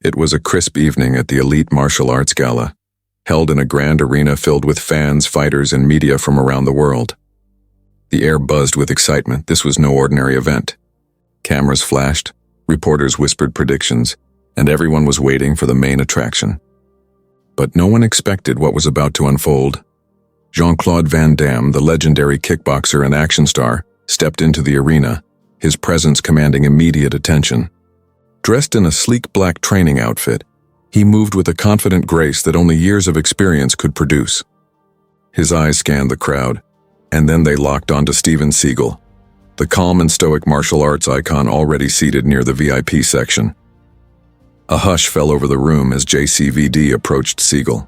It was a crisp evening at the elite martial arts gala, held in a grand arena filled with fans, fighters, and media from around the world. The air buzzed with excitement. This was no ordinary event. Cameras flashed, reporters whispered predictions, and everyone was waiting for the main attraction. But no one expected what was about to unfold. Jean Claude Van Damme, the legendary kickboxer and action star, stepped into the arena, his presence commanding immediate attention. Dressed in a sleek black training outfit, he moved with a confident grace that only years of experience could produce. His eyes scanned the crowd, and then they locked onto Steven Seagal, the calm and stoic martial arts icon already seated near the VIP section. A hush fell over the room as JCVD approached Seagal.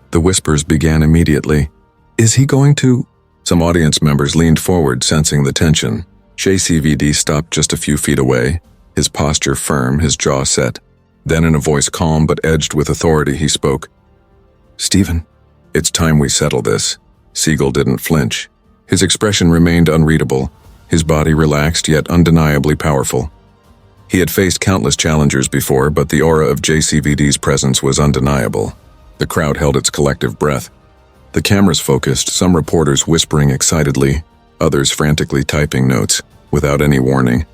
The whispers began immediately. "Is he going to?" Some audience members leaned forward, sensing the tension. JCVD stopped just a few feet away, his posture firm, his jaw set. Then in a voice calm but edged with authority, he spoke. "Steven, it's time we settle this." Seagal didn't flinch. His expression remained unreadable, his body relaxed yet undeniably powerful. He had faced countless challengers before, but the aura of JCVD's presence was undeniable. The crowd held its collective breath. The cameras focused, some reporters whispering excitedly, others frantically typing notes. Without any warning,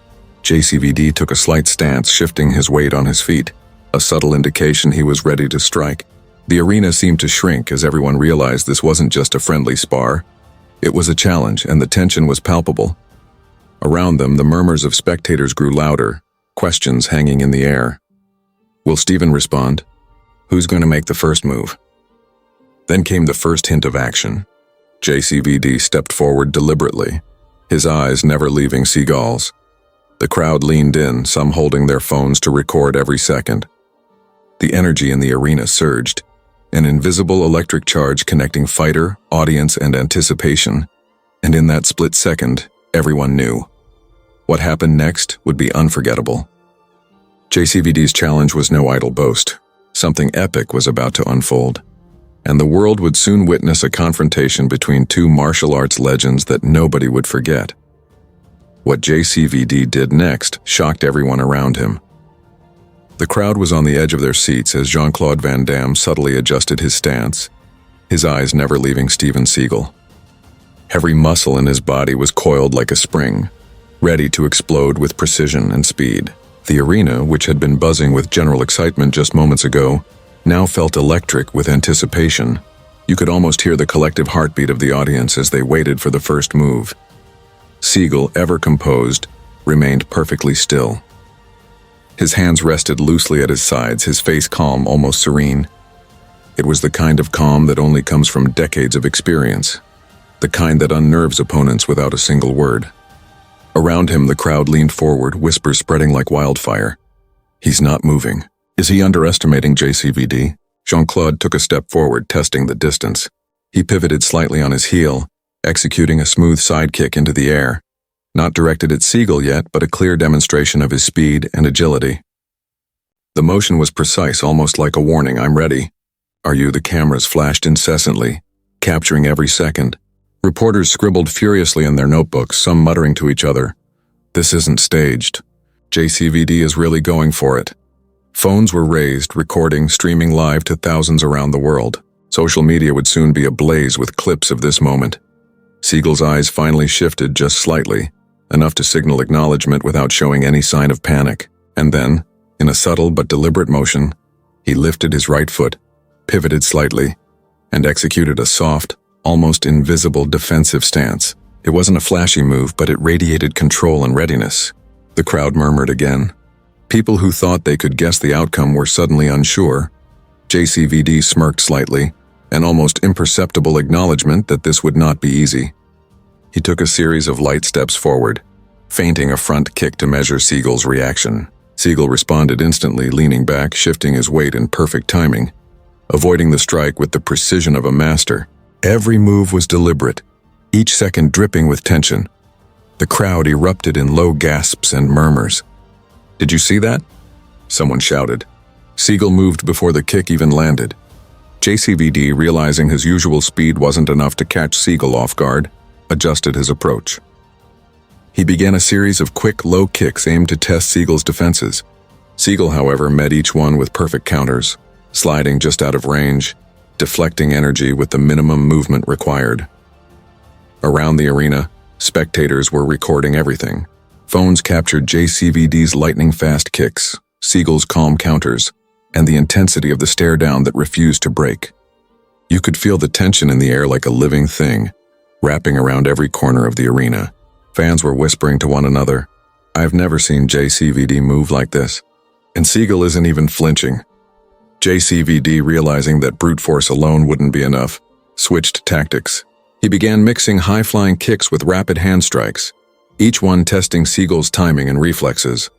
JCVD took a slight stance, shifting his weight on his feet, a subtle indication he was ready to strike. The arena seemed to shrink as everyone realized this wasn't just a friendly spar. It was a challenge, and the tension was palpable. Around them, the murmurs of spectators grew louder, questions hanging in the air. Will Steven respond? Who's going to make the first move? Then came the first hint of action. JCVD stepped forward deliberately, his eyes never leaving Seagal's. The crowd leaned in, some holding their phones to record every second. The energy in the arena surged, an invisible electric charge connecting fighter, audience, and anticipation. And in that split second, everyone knew. What happened next would be unforgettable. JCVD's challenge was no idle boast. Something epic was about to unfold, and the world would soon witness a confrontation between two martial arts legends that nobody would forget. What JCVD did next shocked everyone around him. The crowd was on the edge of their seats as Jean Claude Van Damme subtly adjusted his stance, his eyes never leaving Steven Seagal. Every muscle in his body was coiled like a spring, ready to explode with precision and speed. The arena, which had been buzzing with general excitement just moments ago, now felt electric with anticipation. You could almost hear the collective heartbeat of the audience as they waited for the first move. Seagal, ever composed, remained perfectly still. His hands rested loosely at his sides, his face calm, almost serene. It was the kind of calm that only comes from decades of experience, the kind that unnerves opponents without a single word. Around him, the crowd leaned forward, whispers spreading like wildfire. He's not moving. Is he underestimating JCVD? Jean Claude took a step forward, testing the distance. He pivoted slightly on his heel, executing a smooth sidekick into the air. Not directed at Seagal yet, but a clear demonstration of his speed and agility. The motion was precise, almost like a warning. "I'm ready." "Are you?" The cameras flashed incessantly, capturing every second. Reporters scribbled furiously in their notebooks, some muttering to each other, "This isn't staged. JCVD is really going for it." Phones were raised, recording, streaming live to thousands around the world. Social media would soon be ablaze with clips of this moment. Seagal's eyes finally shifted just slightly, enough to signal acknowledgement without showing any sign of panic. And then, in a subtle but deliberate motion, he lifted his right foot, pivoted slightly, and executed a soft, almost invisible defensive stance. It wasn't a flashy move, but it radiated control and readiness. The crowd murmured again. People who thought they could guess the outcome were suddenly unsure. JCVD smirked slightly, an almost imperceptible acknowledgement that this would not be easy. He took a series of light steps forward, feinting a front kick to measure Seagal's reaction. Seagal responded instantly, leaning back, shifting his weight in perfect timing, avoiding the strike with the precision of a master. Every move was deliberate, each second dripping with tension. The crowd erupted in low gasps and murmurs. "Did you see that?" someone shouted. Seagal moved before the kick even landed. JCVD, realizing his usual speed wasn't enough to catch Seagal off guard, adjusted his approach. He began a series of quick, low kicks aimed to test Seagal's defenses. Seagal, however, met each one with perfect counters, sliding just out of range, deflecting energy with the minimum movement required. Around the arena, spectators were recording everything. Phones captured JCVD's lightning-fast kicks, Seagal's calm counters, and the intensity of the stare-down that refused to break. You could feel the tension in the air like a living thing, wrapping around every corner of the arena. Fans were whispering to one another, "I've never seen JCVD move like this." And Seagal isn't even flinching. JCVD, realizing that brute force alone wouldn't be enough, switched tactics. He began mixing high-flying kicks with rapid hand strikes, each one testing Seagal's timing and reflexes.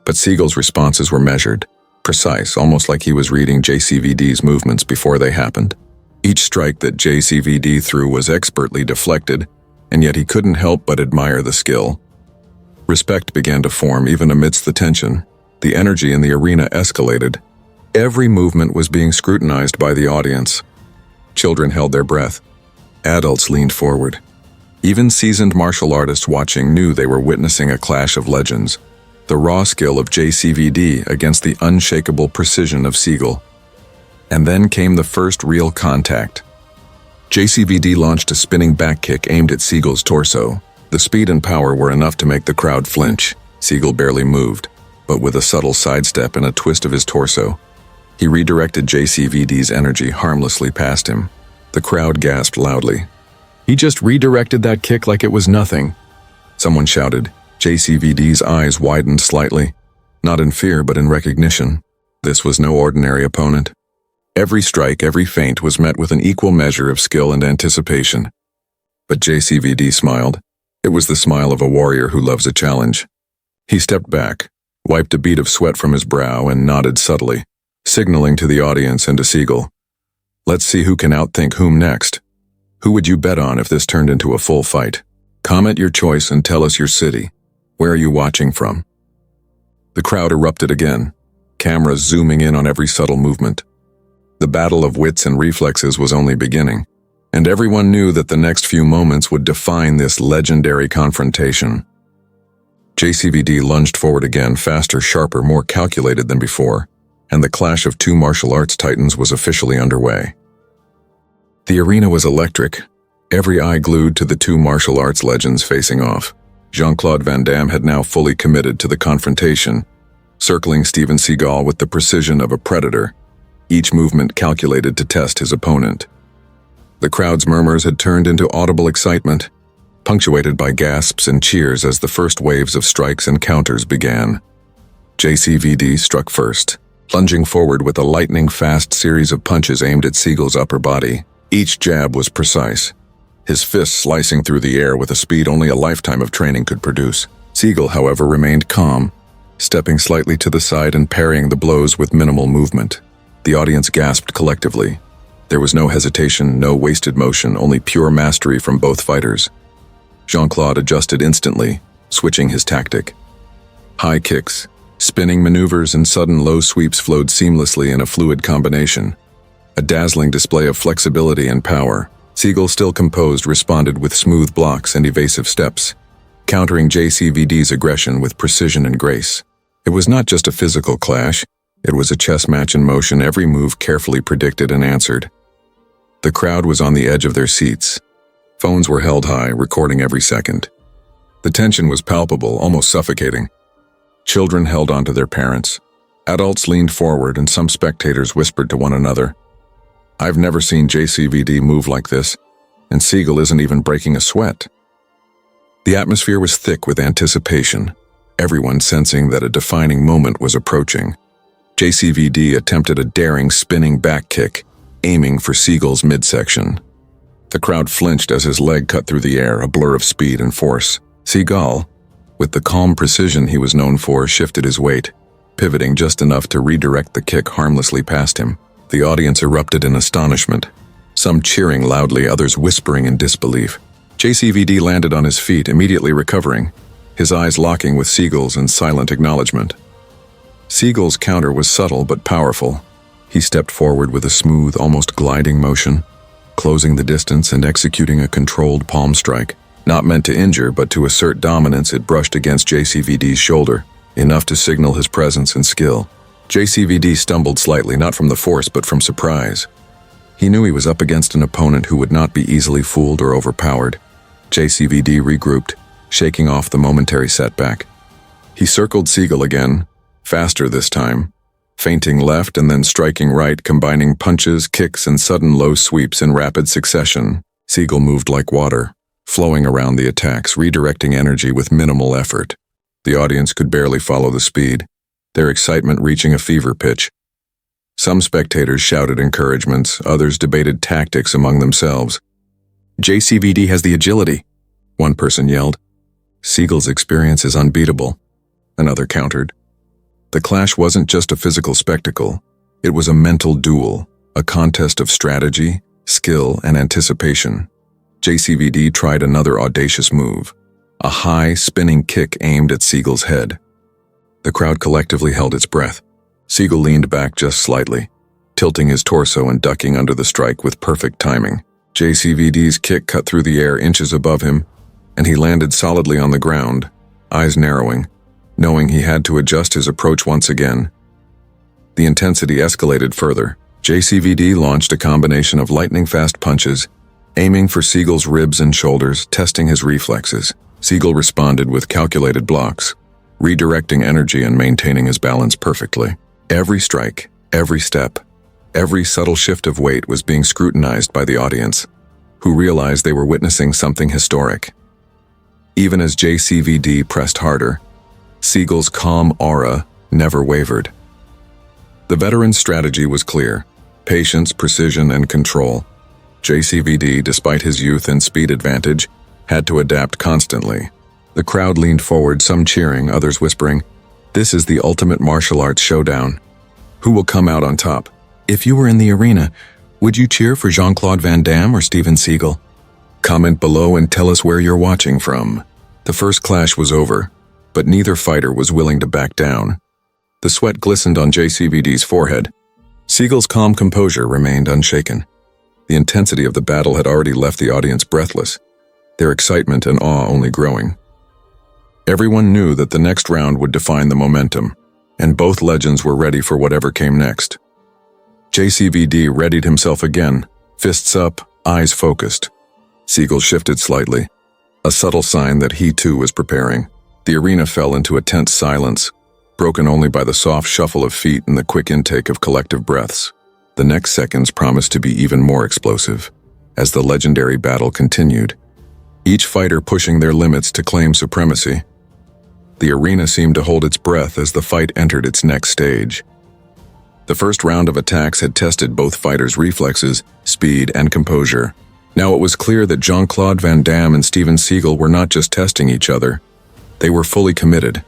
But Seagal's responses were measured, precise, almost like he was reading JCVD's movements before they happened. Each strike that JCVD threw was expertly deflected, and yet he couldn't help but admire the skill. Respect began to form even amidst the tension. The energy in the arena escalated. Every movement was being scrutinized by the audience. Children held their breath. Adults leaned forward. Even seasoned martial artists watching knew they were witnessing a clash of legends. The raw skill of JCVD against the unshakable precision of Seagal. And then came the first real contact. JCVD launched a spinning back kick aimed at Seagal's torso. The speed and power were enough to make the crowd flinch. Seagal barely moved, but with a subtle sidestep and a twist of his torso, he redirected JCVD's energy harmlessly past him. The crowd gasped loudly. "He just redirected that kick like it was nothing," someone shouted. JCVD's eyes widened slightly, not in fear but in recognition. This was no ordinary opponent. Every strike, every feint was met with an equal measure of skill and anticipation. But JCVD smiled. It was the smile of a warrior who loves a challenge. He stepped back, wiped a bead of sweat from his brow, and nodded subtly, signaling to the audience and to Seagal. "Let's see who can outthink whom next. Who would you bet on if this turned into a full fight? Comment your choice and tell us your city. Where are you watching from?" The crowd erupted again, cameras zooming in on every subtle movement. The battle of wits and reflexes was only beginning, and everyone knew that the next few moments would define this legendary confrontation. JCVD lunged forward again, faster, sharper, more calculated than before, and the clash of two martial arts titans was officially underway. The arena was electric, every eye glued to the two martial arts legends facing off. Jean Claude Van Damme had now fully committed to the confrontation, circling Steven Seagal with the precision of a predator, each movement calculated to test his opponent. The crowd's murmurs had turned into audible excitement, punctuated by gasps and cheers as the first waves of strikes and counters began. JCVD struck first, plunging forward with a lightning-fast series of punches aimed at Seagal's upper body. Each jab was precise, his fists slicing through the air with a speed only a lifetime of training could produce. Seagal, however, remained calm, stepping slightly to the side and parrying the blows with minimal movement. The audience gasped collectively. There was no hesitation, no wasted motion, only pure mastery from both fighters. Jean Claude adjusted instantly, switching his tactic. High kicks, spinning maneuvers, and sudden low sweeps flowed seamlessly in a fluid combination. A dazzling display of flexibility and power. Seagal, still composed, responded with smooth blocks and evasive steps, countering JCVD's aggression with precision and grace. It was not just a physical clash, it was a chess match in motion, every move carefully predicted and answered. The crowd was on the edge of their seats. Phones were held high, recording every second. The tension was palpable, almost suffocating. Children held onto their parents. Adults leaned forward, and some spectators whispered to one another, "I've never seen JCVD move like this, and Seagal isn't even breaking a sweat." The atmosphere was thick with anticipation, everyone sensing that a defining moment was approaching. JCVD attempted a daring spinning back kick, aiming for Seagal's midsection. The crowd flinched as his leg cut through the air, a blur of speed and force. Seagal, with the calm precision he was known for, shifted his weight, pivoting just enough to redirect the kick harmlessly past him. The audience erupted in astonishment, some cheering loudly, others whispering in disbelief. JCVD landed on his feet, immediately recovering, his eyes locking with Seagal's in silent acknowledgement. Seagal's counter was subtle but powerful. He stepped forward with a smooth, almost gliding motion, closing the distance and executing a controlled palm strike. Not meant to injure, but to assert dominance, it brushed against JCVD's shoulder, enough to signal his presence and skill. JCVD stumbled slightly, not from the force but from surprise. He knew he was up against an opponent who would not be easily fooled or overpowered. JCVD regrouped, shaking off the momentary setback. He circled Seagal again, faster this time, feinting left and then striking right, combining punches, kicks, and sudden low sweeps in rapid succession. Seagal moved like water, flowing around the attacks, redirecting energy with minimal effort. The audience could barely follow the speed, their excitement reaching a fever pitch. Some spectators shouted encouragements, others debated tactics among themselves. JCVD has the agility, one person yelled. Seagal's experience is unbeatable, another countered. The clash wasn't just a physical spectacle, it was a mental duel, a contest of strategy, skill, and anticipation. JCVD tried another audacious move, a high, spinning kick aimed at Seagal's head. The crowd collectively held its breath. Seagal leaned back just slightly, tilting his torso and ducking under the strike with perfect timing. JCVD's kick cut through the air inches above him, and he landed solidly on the ground, eyes narrowing, knowing he had to adjust his approach once again. The intensity escalated further. JCVD launched a combination of lightning-fast punches, aiming for Seagal's ribs and shoulders, testing his reflexes. Seagal responded with calculated blocks, redirecting energy and maintaining his balance perfectly. Every strike, every step, every subtle shift of weight was being scrutinized by the audience, who realized they were witnessing something historic. Even as JCVD pressed harder, Seagal's calm aura never wavered. The veteran's strategy was clear: patience, precision, and control. JCVD, despite his youth and speed advantage, had to adapt constantly. The crowd leaned forward, some cheering, others whispering, "This is the ultimate martial arts showdown. Who will come out on top?" If you were in the arena, would you cheer for Jean Claude Van Damme or Steven Seagal? Comment below and tell us where you're watching from. The first clash was over, but neither fighter was willing to back down. The sweat glistened on JCVD's forehead. Seagal's calm composure remained unshaken. The intensity of the battle had already left the audience breathless, their excitement and awe only growing. Everyone knew that the next round would define the momentum, and both legends were ready for whatever came next. JCVD readied himself again, fists up, eyes focused. Seagal shifted slightly, a subtle sign that he too was preparing. The arena fell into a tense silence, broken only by the soft shuffle of feet and the quick intake of collective breaths. The next seconds promised to be even more explosive, as the legendary battle continued, each fighter pushing their limits to claim supremacy. The arena seemed to hold its breath as the fight entered its next stage. The first round of attacks had tested both fighters' reflexes, speed, and composure. Now it was clear that Jean Claude Van Damme and Steven Seagal were not just testing each other. They were fully committed.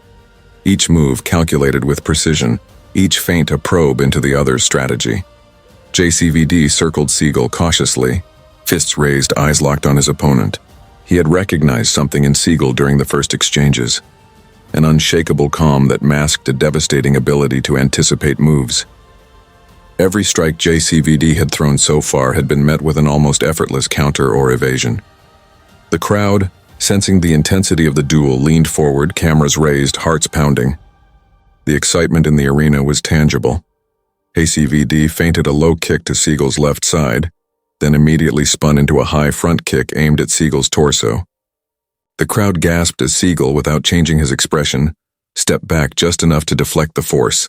Each move calculated with precision, each feint a probe into the other's strategy. JCVD circled Seagal cautiously, fists raised, eyes locked on his opponent. He had recognized something in Seagal during the first exchanges, an unshakable calm that masked a devastating ability to anticipate moves. Every strike JCVD had thrown so far had been met with an almost effortless counter or evasion. The crowd, sensing the intensity of the duel, leaned forward, cameras raised, hearts pounding. The excitement in the arena was tangible. JCVD feinted a low kick to Seagal's left side, then immediately spun into a high front kick aimed at Seagal's torso. The crowd gasped as Seagal, without changing his expression, stepped back just enough to deflect the force,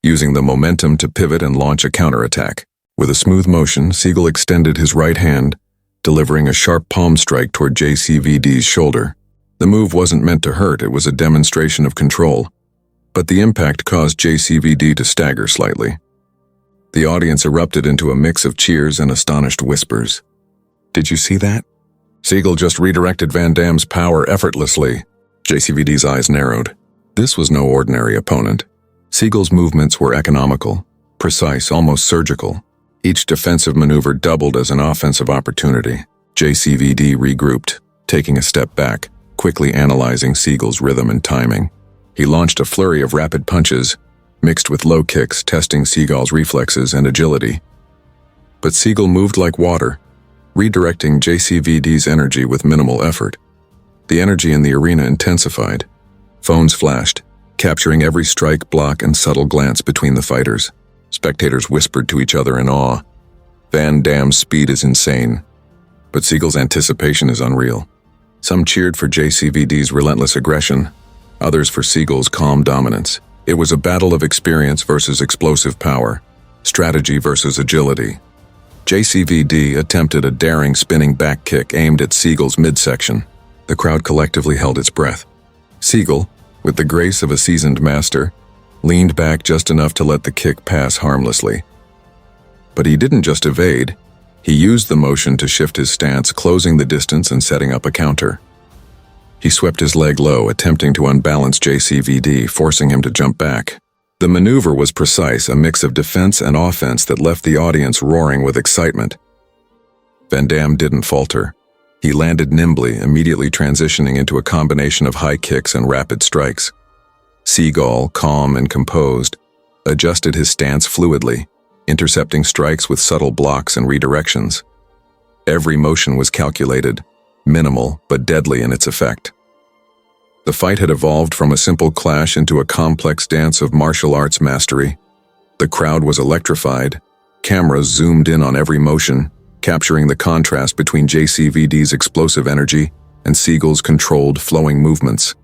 using the momentum to pivot and launch a counterattack. With a smooth motion, Seagal extended his right hand, delivering a sharp palm strike toward JCVD's shoulder. The move wasn't meant to hurt, it was a demonstration of control, but the impact caused JCVD to stagger slightly. The audience erupted into a mix of cheers and astonished whispers. "Did you see that? Seagal just redirected Van Damme's power effortlessly." JCVD's eyes narrowed. This was no ordinary opponent. Seagal's movements were economical, precise, almost surgical. Each defensive maneuver doubled as an offensive opportunity. JCVD regrouped, taking a step back, quickly analyzing Seagal's rhythm and timing. He launched a flurry of rapid punches, mixed with low kicks, testing Seagal's reflexes and agility. But Seagal moved like water, redirecting JCVD's energy with minimal effort. The energy in the arena intensified. Phones flashed, capturing every strike, block, and subtle glance between the fighters. Spectators whispered to each other in awe. Van Damme's speed is insane, but Seagal's anticipation is unreal. Some cheered for JCVD's relentless aggression, others for Seagal's calm dominance. It was a battle of experience versus explosive power, strategy versus agility. JCVD attempted a daring spinning back kick aimed at Seagal's midsection. The crowd collectively held its breath. Seagal, with the grace of a seasoned master, leaned back just enough to let the kick pass harmlessly. But he didn't just evade. He used the motion to shift his stance, closing the distance and setting up a counter. He swept his leg low, attempting to unbalance JCVD, forcing him to jump back. The maneuver was precise, a mix of defense and offense that left the audience roaring with excitement. Van Damme didn't falter. He landed nimbly, immediately transitioning into a combination of high kicks and rapid strikes. Seagal, calm and composed, adjusted his stance fluidly, intercepting strikes with subtle blocks and redirections. Every motion was calculated, minimal but deadly in its effect. The fight had evolved from a simple clash into a complex dance of martial arts mastery. The crowd was electrified. Cameras zoomed in on every motion, capturing the contrast between JCVD's explosive energy and Seagal's controlled, flowing movements.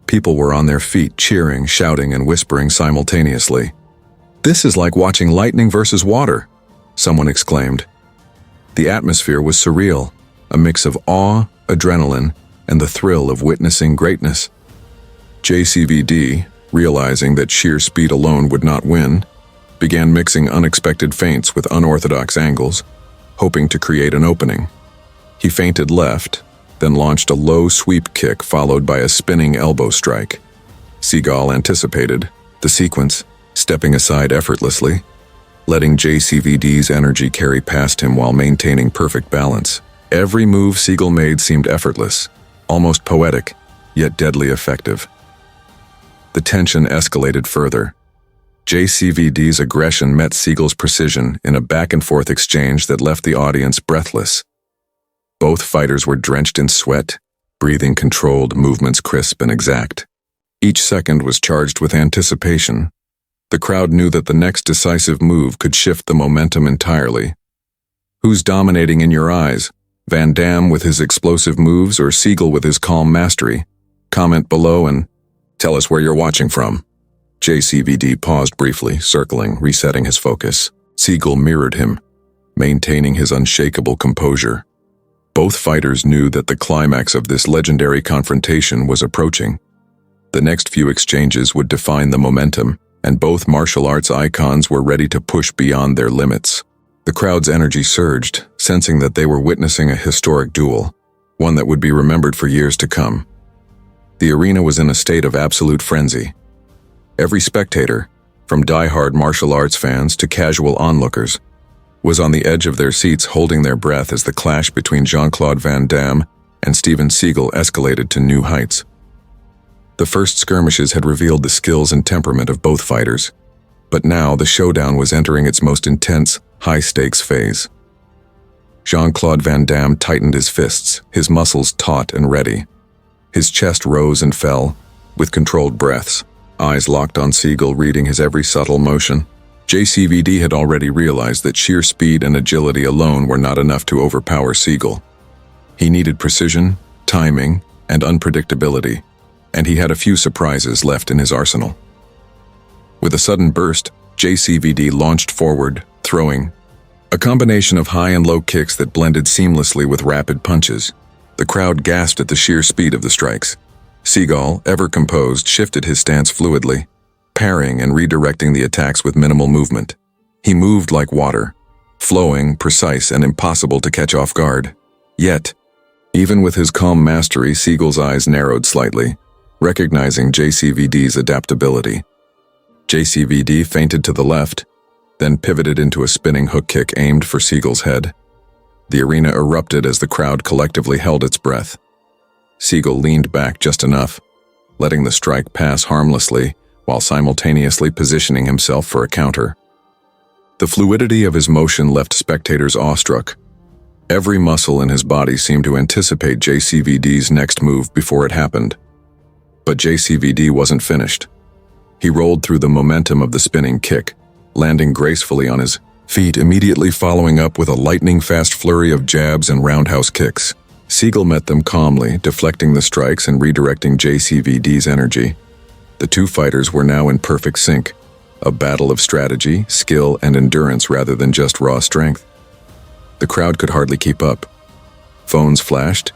People were on their feet, cheering, shouting, and whispering simultaneously. "This is like watching lightning versus water," someone exclaimed. The atmosphere was surreal, a mix of awe, adrenaline, and the thrill of witnessing greatness. JCVD, realizing that sheer speed alone would not win, began mixing unexpected feints with unorthodox angles, hoping to create an opening. He feinted left, then launched a low sweep kick followed by a spinning elbow strike. Seagal anticipated the sequence, stepping aside effortlessly, letting JCVD's energy carry past him while maintaining perfect balance. Every move Seagal made seemed effortless, almost poetic, yet deadly effective. The tension escalated further. JCVD's aggression met Seagal's precision in a back-and-forth exchange that left the audience breathless. Both fighters were drenched in sweat, breathing controlled, movements crisp and exact. Each second was charged with anticipation. The crowd knew that the next decisive move could shift the momentum entirely. Who's dominating in your eyes? Van Damme with his explosive moves or Seagal with his calm mastery? Comment below and tell us where you're watching from. JCVD paused briefly, circling, resetting his focus. Seagal mirrored him, maintaining his unshakable composure. Both fighters knew that the climax of this legendary confrontation was approaching. The next few exchanges would define the momentum, and both martial arts icons were ready to push beyond their limits. The crowd's energy surged, sensing that they were witnessing a historic duel, one that would be remembered for years to come. The arena was in a state of absolute frenzy. Every spectator, from die-hard martial arts fans to casual onlookers, was on the edge of their seats holding their breath as the clash between Jean Claude Van Damme and Steven Seagal escalated to new heights. The first skirmishes had revealed the skills and temperament of both fighters, but now the showdown was entering its most intense, high-stakes phase. Jean Claude Van Damme tightened his fists, his muscles taut and ready. His chest rose and fell, with controlled breaths, eyes locked on Seagal, reading his every subtle motion. JCVD had already realized that sheer speed and agility alone were not enough to overpower Seagal. He needed precision, timing, and unpredictability, and he had a few surprises left in his arsenal. With a sudden burst, JCVD launched forward, throwing a combination of high and low kicks that blended seamlessly with rapid punches. The crowd gasped at the sheer speed of the strikes. Seagal, ever composed, shifted his stance fluidly, parrying and redirecting the attacks with minimal movement. He moved like water, flowing, precise, and impossible to catch off guard. Yet, even with his calm mastery, Seagal's eyes narrowed slightly, recognizing JCVD's adaptability. JCVD feinted to the left, then pivoted into a spinning hook kick aimed for Seagal's head. The arena erupted as the crowd collectively held its breath. Seagal leaned back just enough, letting the strike pass harmlessly while simultaneously positioning himself for a counter. The fluidity of his motion left spectators awestruck. Every muscle in his body seemed to anticipate JCVD's next move before it happened. But JCVD wasn't finished. He rolled through the momentum of the spinning kick, landing gracefully on his feet, immediately following up with a lightning-fast flurry of jabs and roundhouse kicks. Seagal met them calmly, deflecting the strikes and redirecting JCVD's energy. The two fighters were now in perfect sync, a battle of strategy, skill, and endurance rather than just raw strength. The crowd could hardly keep up. Phones flashed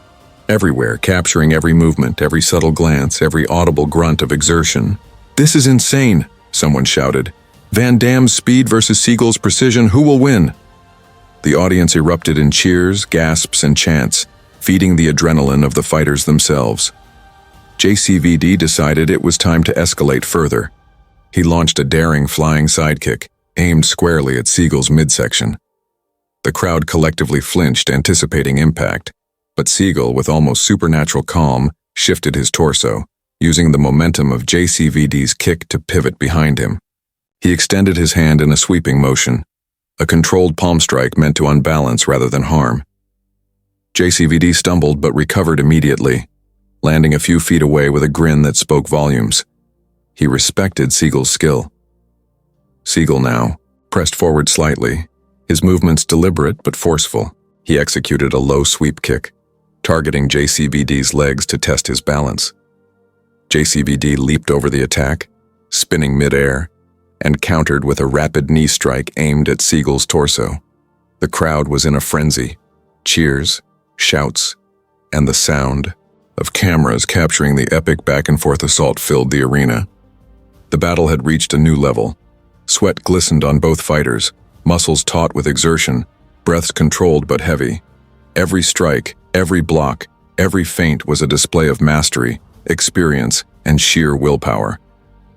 everywhere, capturing every movement, every subtle glance, every audible grunt of exertion. "This is insane," someone shouted. "Van Damme's speed versus Seagal's precision, who will win?" The audience erupted in cheers, gasps, and chants, feeding the adrenaline of the fighters themselves. JCVD decided it was time to escalate further. He launched a daring flying sidekick, aimed squarely at Seagal's midsection. The crowd collectively flinched, anticipating impact, but Seagal, with almost supernatural calm, shifted his torso, using the momentum of JCVD's kick to pivot behind him. He extended his hand in a sweeping motion, a controlled palm strike meant to unbalance rather than harm. JCVD stumbled but recovered immediately, landing a few feet away with a grin that spoke volumes. He respected Seagal's skill. Seagal now pressed forward slightly, his movements deliberate but forceful. He executed a low sweep kick, targeting JCVD's legs to test his balance. JCVD leaped over the attack, spinning midair, and countered with a rapid knee strike aimed at Seagal's torso. The crowd was in a frenzy. Cheers, shouts, and the sound of cameras capturing the epic back-and-forth assault filled the arena. The battle had reached a new level. Sweat glistened on both fighters, muscles taut with exertion, breaths controlled but heavy. Every strike, every block, every feint was a display of mastery, experience, and sheer willpower.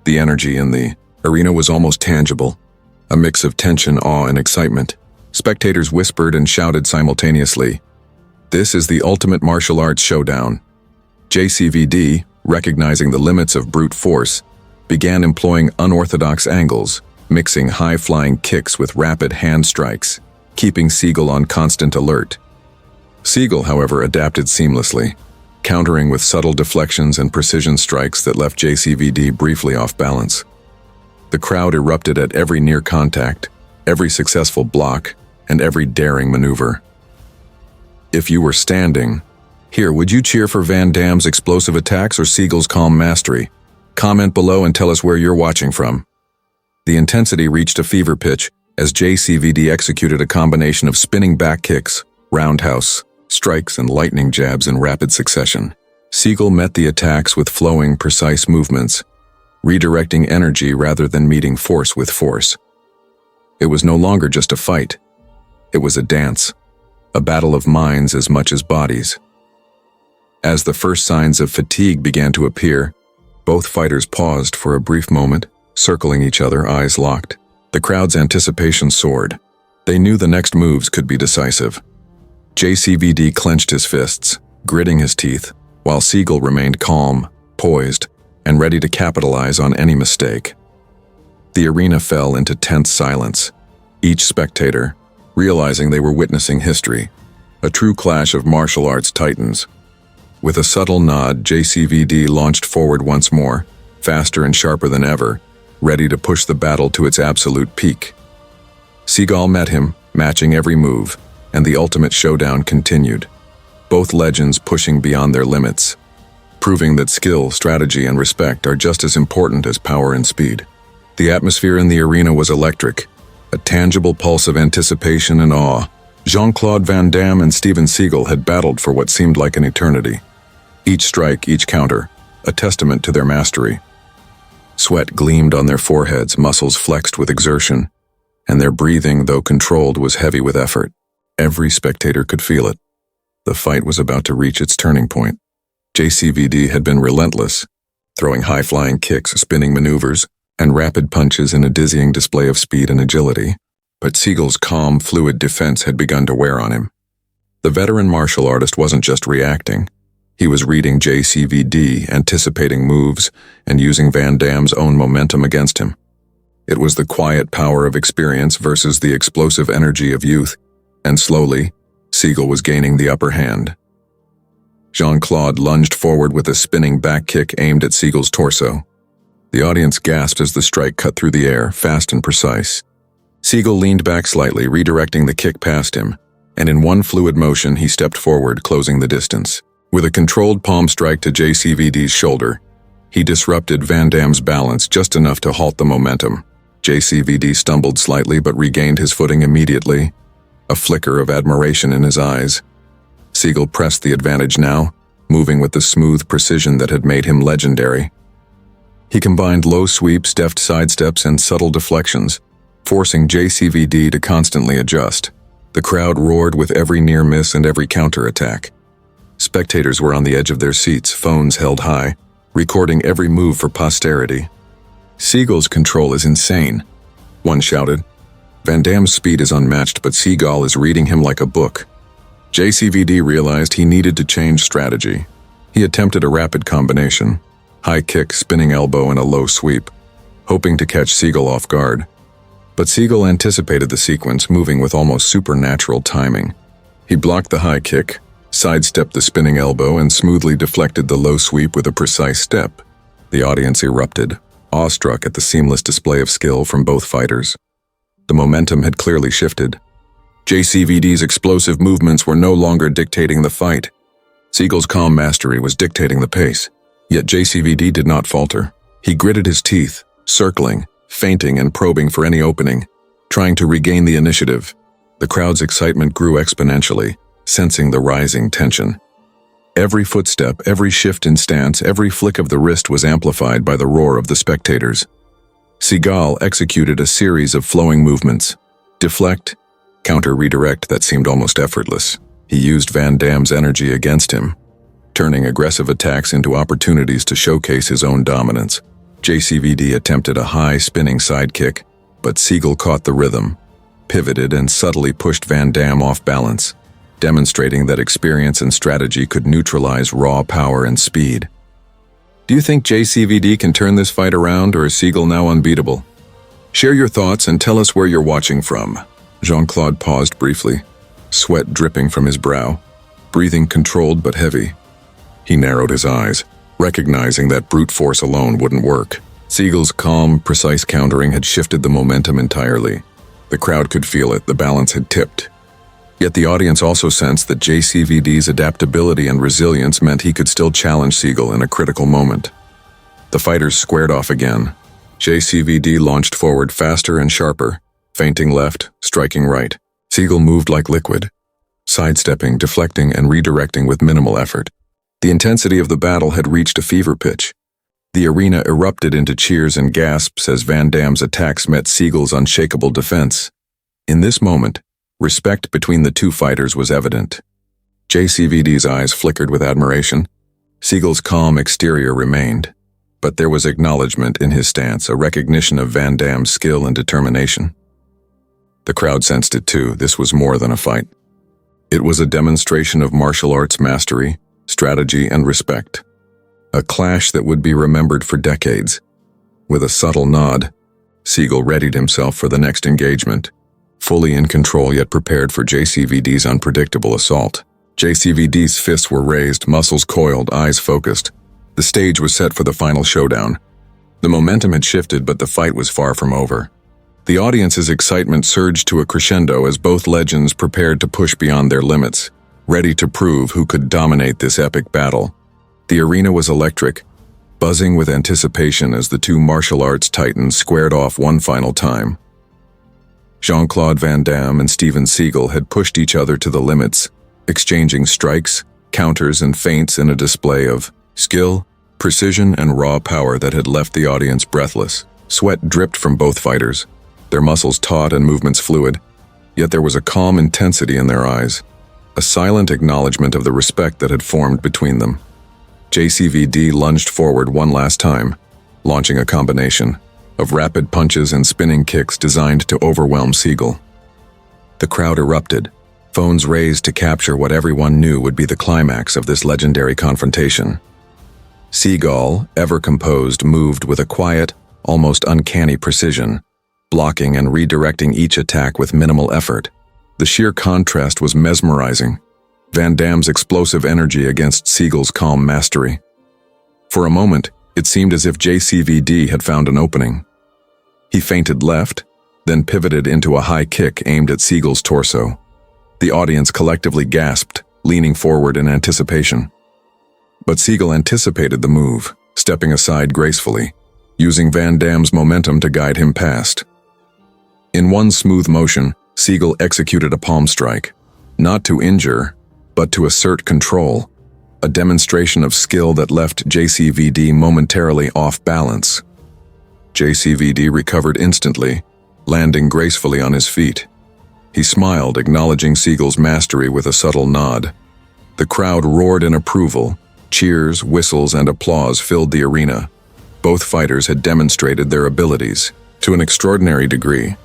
The energy in the arena was almost tangible, a mix of tension, awe, and excitement. Spectators whispered and shouted simultaneously, "This is the ultimate martial arts showdown." JCVD, recognizing the limits of brute force, began employing unorthodox angles, mixing high-flying kicks with rapid hand strikes, keeping Seagal on constant alert. Seagal, however, adapted seamlessly, countering with subtle deflections and precision strikes that left JCVD briefly off balance. The crowd erupted at every near contact, every successful block, and every daring maneuver. If you were standing here, would you cheer for Van Damme's explosive attacks or Seagal's calm mastery? Comment below and tell us where you're watching from. The intensity reached a fever pitch as JCVD executed a combination of spinning back kicks, roundhouse strikes, and lightning jabs in rapid succession. Seagal met the attacks with flowing, precise movements, redirecting energy rather than meeting force with force. It was no longer just a fight. It was a dance, a battle of minds as much as bodies. As the first signs of fatigue began to appear, both fighters paused for a brief moment, circling each other, eyes locked. The crowd's anticipation soared. They knew the next moves could be decisive. JCVD clenched his fists, gritting his teeth, while Seagal remained calm, poised, and ready to capitalize on any mistake. The arena fell into tense silence, each spectator realizing they were witnessing history, a true clash of martial arts titans. With a subtle nod, JCVD launched forward once more, faster and sharper than ever, ready to push the battle to its absolute peak. Seagal met him, matching every move, and the ultimate showdown continued, both legends pushing beyond their limits, proving that skill, strategy, and respect are just as important as power and speed. The atmosphere in the arena was electric, a tangible pulse of anticipation and awe. Jean Claude Van Damme and Steven Seagal had battled for what seemed like an eternity. Each strike, each counter, a testament to their mastery. Sweat gleamed on their foreheads, muscles flexed with exertion, and their breathing, though controlled, was heavy with effort. Every spectator could feel it. The fight was about to reach its turning point. JCVD had been relentless, throwing high-flying kicks, spinning maneuvers, and rapid punches in a dizzying display of speed and agility. But Seagal's calm, fluid defense had begun to wear on him. The veteran martial artist wasn't just reacting. He was reading JCVD, anticipating moves, and using Van Damme's own momentum against him. It was the quiet power of experience versus the explosive energy of youth, and slowly, Seagal was gaining the upper hand. Jean Claude lunged forward with a spinning back kick aimed at Seagal's torso. The audience gasped as the strike cut through the air, fast and precise. Seagal leaned back slightly, redirecting the kick past him, and in one fluid motion he stepped forward, closing the distance. With a controlled palm strike to JCVD's shoulder, he disrupted Van Damme's balance just enough to halt the momentum. JCVD stumbled slightly but regained his footing immediately, a flicker of admiration in his eyes. Seagal pressed the advantage now, moving with the smooth precision that had made him legendary. He combined low sweeps, deft sidesteps, and subtle deflections, forcing JCVD to constantly adjust. The crowd roared with every near miss and every counterattack. Spectators were on the edge of their seats, phones held high, recording every move for posterity. "Seagal's control is insane," one shouted. "Van Damme's speed is unmatched, but Seagal is reading him like a book." JCVD realized he needed to change strategy. He attempted a rapid combination, high kick, spinning elbow, and a low sweep, hoping to catch Seagal off guard. But Seagal anticipated the sequence, moving with almost supernatural timing. He blocked the high kick, sidestepped the spinning elbow, and smoothly deflected the low sweep with a precise step. The audience erupted, awestruck at the seamless display of skill from both fighters. The momentum had clearly shifted. JCVD's explosive movements were no longer dictating the fight. Seagal's calm mastery was dictating the pace. Yet JCVD did not falter. He gritted his teeth, circling, feinting, and probing for any opening, trying to regain the initiative. The crowd's excitement grew exponentially, sensing the rising tension. Every footstep, every shift in stance, every flick of the wrist was amplified by the roar of the spectators. Seagal executed a series of flowing movements. Deflect, counter, redirect that seemed almost effortless. He used Van Damme's energy against him, turning aggressive attacks into opportunities to showcase his own dominance. JCVD attempted a high, spinning sidekick, but Seagal caught the rhythm, pivoted, and subtly pushed Van Damme off balance, demonstrating that experience and strategy could neutralize raw power and speed. Do you think JCVD can turn this fight around, or is Seagal now unbeatable? Share your thoughts and tell us where you're watching from. Jean Claude paused briefly, sweat dripping from his brow, breathing controlled but heavy. He narrowed his eyes, recognizing that brute force alone wouldn't work. Seagal's calm, precise countering had shifted the momentum entirely. The crowd could feel it, the balance had tipped. Yet the audience also sensed that JCVD's adaptability and resilience meant he could still challenge Seagal in a critical moment. The fighters squared off again. JCVD launched forward faster and sharper, feinting left, striking right. Seagal moved like liquid, sidestepping, deflecting, and redirecting with minimal effort. The intensity of the battle had reached a fever pitch. The arena erupted into cheers and gasps as Van Damme's attacks met Seagal's unshakable defense. In this moment, respect between the two fighters was evident. JCVD's eyes flickered with admiration. Seagal's calm exterior remained, but there was acknowledgement in his stance, a recognition of Van Damme's skill and determination. The crowd sensed it too. This was more than a fight. It was a demonstration of martial arts mastery, strategy, and respect. A clash that would be remembered for decades. With a subtle nod, Seagal readied himself for the next engagement, fully in control yet prepared for JCVD's unpredictable assault. JCVD's fists were raised, muscles coiled, eyes focused. The stage was set for the final showdown. The momentum had shifted, but the fight was far from over. The audience's excitement surged to a crescendo as both legends prepared to push beyond their limits, ready to prove who could dominate this epic battle. The arena was electric, buzzing with anticipation as the two martial arts titans squared off one final time. Jean Claude Van Damme and Steven Seagal had pushed each other to the limits, exchanging strikes, counters, and feints in a display of skill, precision, and raw power that had left the audience breathless. Sweat dripped from both fighters, their muscles taut and movements fluid, yet there was a calm intensity in their eyes, a silent acknowledgement of the respect that had formed between them. JCVD lunged forward one last time, launching a combination of rapid punches and spinning kicks designed to overwhelm Seagal. The crowd erupted, phones raised to capture what everyone knew would be the climax of this legendary confrontation. Seagal, ever composed, moved with a quiet, almost uncanny precision, blocking and redirecting each attack with minimal effort. The sheer contrast was mesmerizing, Van Damme's explosive energy against Seagal's calm mastery. For a moment, It seemed as if JCVD had found an opening. He feinted left, then pivoted into a high kick aimed at Seagal's torso. The audience collectively gasped, leaning forward in anticipation. But Seagal anticipated the move, stepping aside gracefully, using Van Damme's momentum to guide him past. In one smooth motion, Seagal executed a palm strike, not to injure, but to assert control, a demonstration of skill that left JCVD momentarily off balance. JCVD recovered instantly, landing gracefully on his feet. He smiled, acknowledging Seagal's mastery with a subtle nod. The crowd roared in approval. Cheers, whistles, and applause filled the arena. Both fighters had demonstrated their abilities to an extraordinary degree,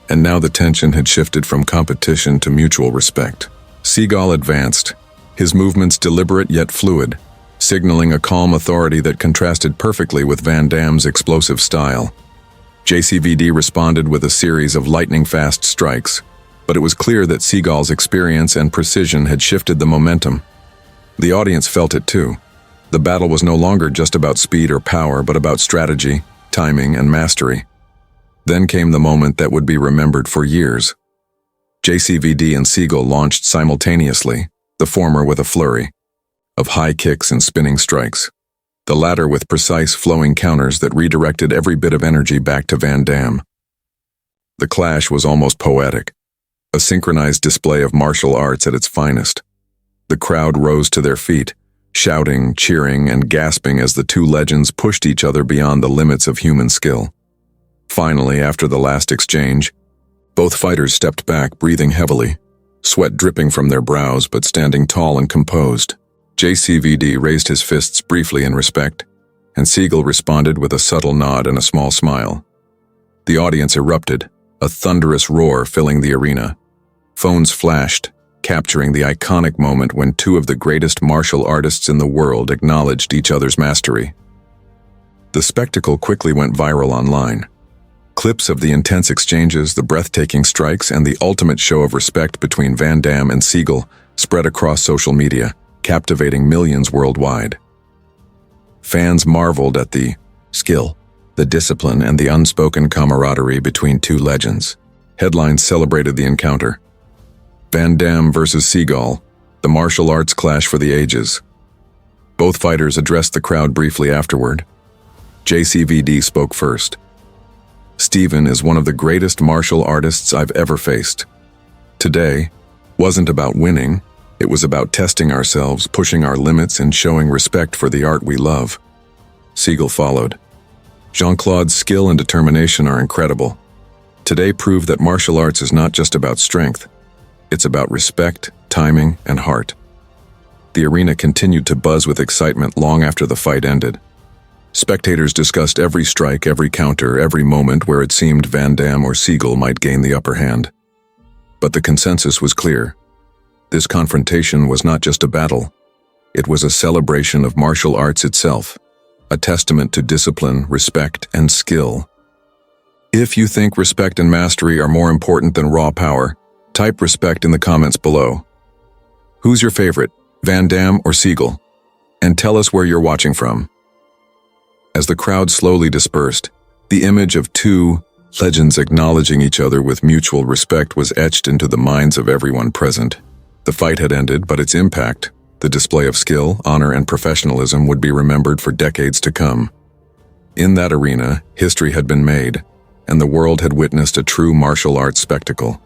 and now the tension had shifted from competition to mutual respect. Seagal advanced, his movements deliberate yet fluid, signaling a calm authority that contrasted perfectly with Van Damme's explosive style. JCVD responded with a series of lightning-fast strikes, but it was clear that Seagal's experience and precision had shifted the momentum. The audience felt it too. The battle was no longer just about speed or power, but about strategy, timing, and mastery. Then came the moment that would be remembered for years. JCVD and Seagal launched simultaneously, the former with a flurry of high kicks and spinning strikes, the latter with precise flowing counters that redirected every bit of energy back to Van Damme. The clash was almost poetic, a synchronized display of martial arts at its finest. The crowd rose to their feet, shouting, cheering, and gasping as the two legends pushed each other beyond the limits of human skill. Finally, after the last exchange, both fighters stepped back, breathing heavily, sweat dripping from their brows but standing tall and composed. JCVD raised his fists briefly in respect, and Seagal responded with a subtle nod and a small smile. The audience erupted, a thunderous roar filling the arena. Phones flashed, capturing the iconic moment when two of the greatest martial artists in the world acknowledged each other's mastery. The spectacle quickly went viral online. Clips of the intense exchanges, the breathtaking strikes, and the ultimate show of respect between Van Damme and Seagal spread across social media, captivating millions worldwide. Fans marveled at the skill, the discipline, and the unspoken camaraderie between two legends. Headlines celebrated the encounter. Van Damme versus Seagal, the martial arts clash for the ages. Both fighters addressed the crowd briefly afterward. JCVD spoke first. Steven is one of the greatest martial artists I've ever faced. Today wasn't about winning, it was about testing ourselves, pushing our limits, and showing respect for the art we love. Seagal followed. Jean Claude's skill and determination are incredible. Today proved that martial arts is not just about strength. It's about respect, timing, and heart. The arena continued to buzz with excitement long after the fight ended. Spectators discussed every strike, every counter, every moment where it seemed Van Damme or Seagal might gain the upper hand. But the consensus was clear. This confrontation was not just a battle. It was a celebration of martial arts itself, a testament to discipline, respect, and skill. If you think respect and mastery are more important than raw power, type respect in the comments below. Who's your favorite, Van Damme or Seagal? And tell us where you're watching from. As the crowd slowly dispersed, the image of two legends acknowledging each other with mutual respect was etched into the minds of everyone present. The fight had ended, but its impact, the display of skill, honor, and professionalism, would be remembered for decades to come. In that arena, history had been made, and the world had witnessed a true martial arts spectacle.